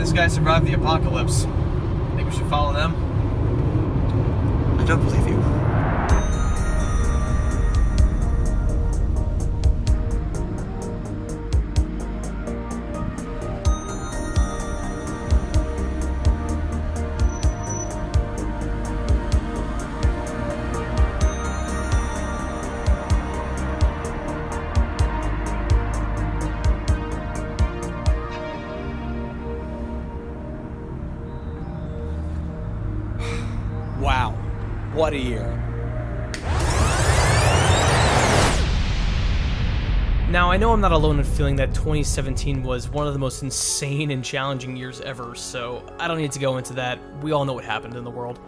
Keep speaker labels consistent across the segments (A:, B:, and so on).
A: this guy survived the apocalypse. Think we should follow them?
B: I don't believe you.
C: Wow, what a year. Now, I know I'm not alone in feeling that 2017 was one of the most insane and challenging years ever, so I don't need to go into that. We all know what happened in the world.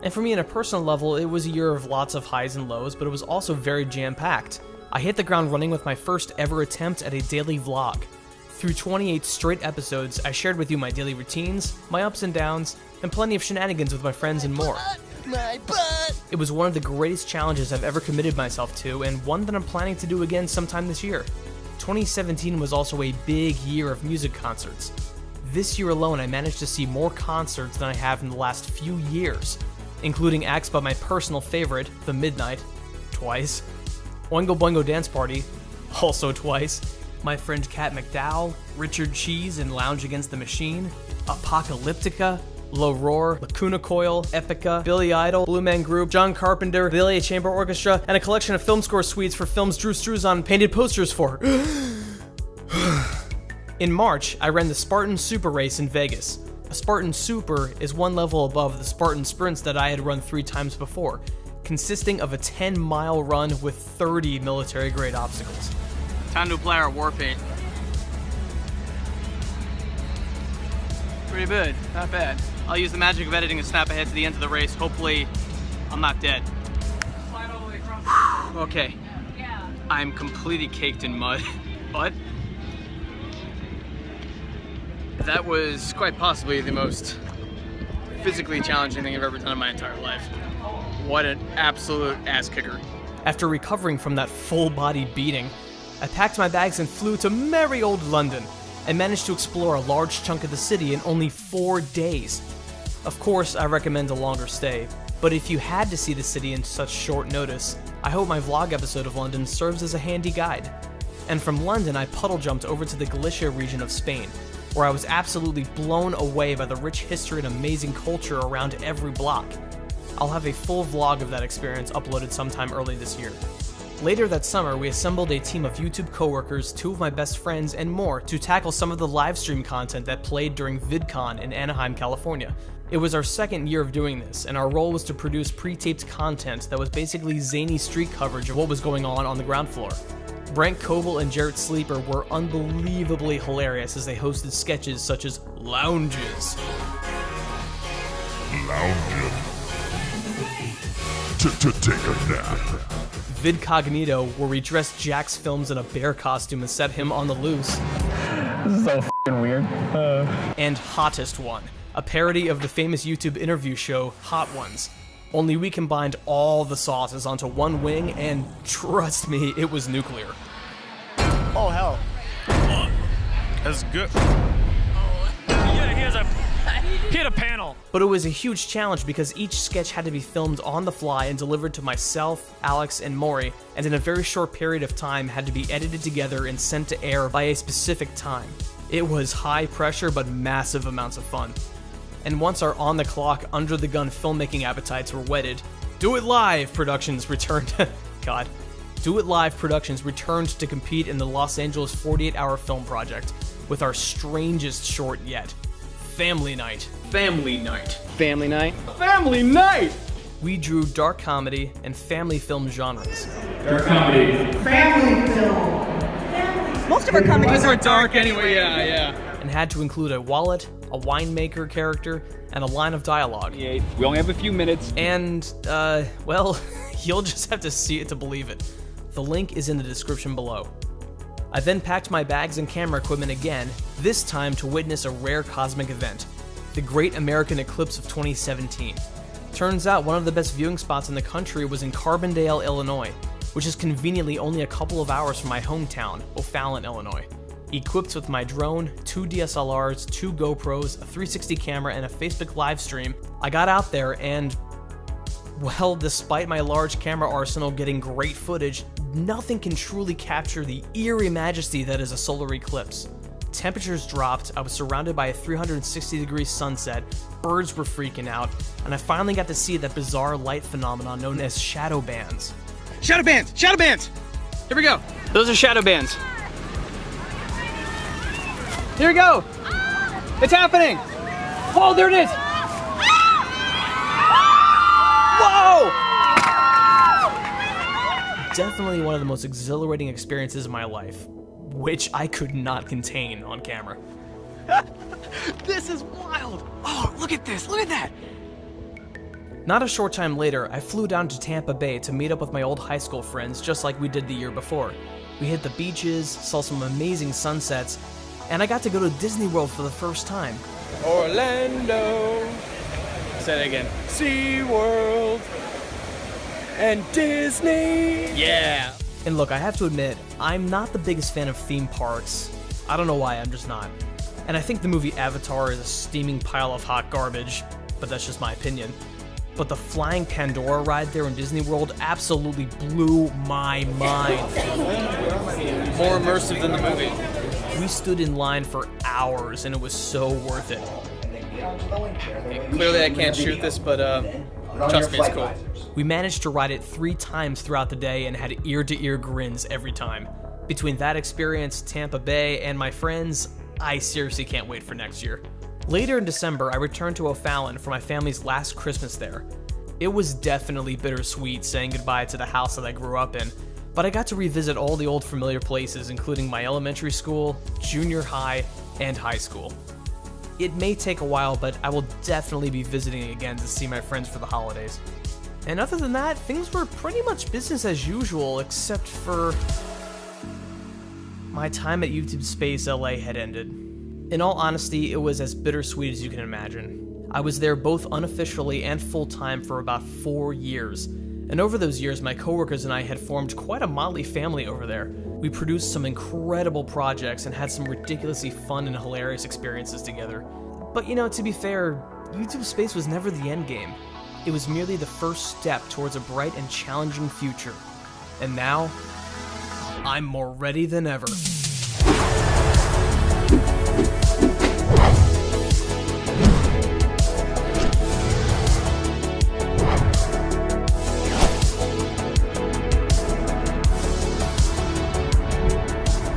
C: And for me, on a personal level, it was a year of lots of highs and lows, but it was also very jam-packed. I hit the ground running with my first ever attempt at a daily vlog. Through 28 straight episodes, I shared with you my daily routines, my ups and downs, and plenty of shenanigans with my friends and more.
D: My butt!
C: It was one of the greatest challenges I've ever committed myself to, and one that I'm planning to do again sometime this year. 2017 was also a big year of music concerts. This year alone, I managed to see more concerts than I have in the last few years, including acts by my personal favorite, The Midnight, twice, Oingo Boingo Dance Party, also twice, my friend Kat McDowell, Richard Cheese and Lounge Against the Machine, Apocalyptica, Low Roar, Lacuna Coil, Epica, Billy Idol, Blue Man Group, John Carpenter, the LA Chamber Orchestra, and a collection of film score suites for films Drew Struzan painted posters for. In March, I ran the Spartan Super Race in Vegas. A Spartan Super is one level above the Spartan Sprints that I had run 3 times before, consisting of a 10-mile run with 30 military-grade obstacles.
A: Time to apply our war paint. Pretty good, not bad. I'll use the magic of editing to snap ahead to the end of the race. Hopefully, I'm not dead. Slide all the way across. Okay. I'm completely caked in mud, but that was quite possibly the most physically challenging thing I've ever done in my entire life. What an absolute ass kicker.
C: After recovering from that full-body beating, I packed my bags and flew to merry old London, and managed to explore a large chunk of the city in only 4 days. Of course, I recommend a longer stay, but if you had to see the city in such short notice, I hope my vlog episode of London serves as a handy guide. And from London, I puddle jumped over to the Galicia region of Spain, where I was absolutely blown away by the rich history and amazing culture around every block. I'll have a full vlog of that experience uploaded sometime early this year. Later that summer, we assembled a team of YouTube coworkers, 2 of my best friends, and more to tackle some of the livestream content that played during VidCon in Anaheim, California. It was our second year of doing this, and our role was to produce pre-taped content that was basically zany street coverage of what was going on the ground floor. Brent Coble and Jarrett Sleeper were unbelievably hilarious as they hosted sketches such as Lounges.
E: Lounging. To take a nap.
C: Vidcognito, where we dressed Jack's films in a bear costume and set him on the loose.
F: This is so f***ing weird.
C: And Hottest One, a parody of the famous YouTube interview show Hot Ones. Only we combined all the sauces onto one wing, and trust me, it was nuclear.
F: Oh, hell.
G: That's good. He had a panel.
C: But it was a huge challenge because each sketch had to be filmed on the fly and delivered to myself, Alex, and Maury, and in a very short period of time had to be edited together and sent to air by a specific time. It was high pressure but massive amounts of fun. And once our on-the-clock, under-the-gun filmmaking appetites were whetted, Do It Live Productions returned Do It Live Productions returned to compete in the Los Angeles 48-hour film project with our strangest short yet. Family Night.
A: Family night.
D: Family night.
A: Family night!
C: We drew dark comedy and family film genres.
H: Most of our comedies
A: Those are dark anyway, yeah.
C: And had to include a wallet, a winemaker character, and a line of dialogue.
G: We only have a few minutes.
C: And, well, you'll just have to see it to believe it. The link is in the description below. I then packed my bags and camera equipment again, this time to witness a rare cosmic event, the Great American Eclipse of 2017. Turns out one of the best viewing spots in the country was in Carbondale, Illinois, which is conveniently only a couple of hours from my hometown, O'Fallon, Illinois. Equipped with my drone, 2 DSLRs, 2 GoPros, a 360 camera, and a Facebook live stream, I got out there and, well, despite my large camera arsenal getting great footage, nothing can truly capture the eerie majesty that is a solar eclipse. Temperatures dropped, I was surrounded by a 360-degree sunset, birds were freaking out, and I finally got to see that bizarre light phenomenon known as shadow bands.
A: Shadow bands! Shadow bands! Here we go. Those are shadow bands. Here we go. It's happening. Oh, there it is. Whoa!
C: Definitely one of the most exhilarating experiences of my life, which I could not contain on camera.
A: This is wild. Oh, look at this. Look at that.
C: Not a short time later, I flew down to Tampa Bay to meet up with my old high school friends just like we did the year before. We hit the beaches, saw some amazing sunsets, and I got to go to Disney World for the first time.
G: Orlando.
A: Say that again.
G: SeaWorld. And Disney.
A: Yeah.
C: And look, I have to admit, I'm not the biggest fan of theme parks. I don't know why, I'm just not. And I think the movie Avatar is a steaming pile of hot garbage, but that's just my opinion. But the Flying Pandora ride there in Disney World absolutely blew my mind.
A: More immersive than the movie.
C: We stood in line for hours and it was so worth it.
A: Clearly I can't shoot this, but trust me, it's cool.
C: We managed to ride it 3 times throughout the day and had ear-to-ear grins every time. Between that experience, Tampa Bay, and my friends, I seriously can't wait for next year. Later in December, I returned to O'Fallon for my family's last Christmas there. It was definitely bittersweet saying goodbye to the house that I grew up in, but I got to revisit all the old familiar places, including my elementary school, junior high, and high school. It may take a while, but I will definitely be visiting again to see my friends for the holidays. And other than that, things were pretty much business as usual, except for my time at YouTube Space LA had ended. In all honesty, it was as bittersweet as you can imagine. I was there both unofficially and full-time for about 4 years, and over those years, my coworkers and I had formed quite a motley family over there. We produced some incredible projects and had some ridiculously fun and hilarious experiences together. But you know, to be fair, YouTube Space was never the end game. It was merely the first step towards a bright and challenging future. And now, I'm more ready than ever.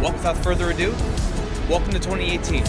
A: Well, without further ado, welcome to 2018.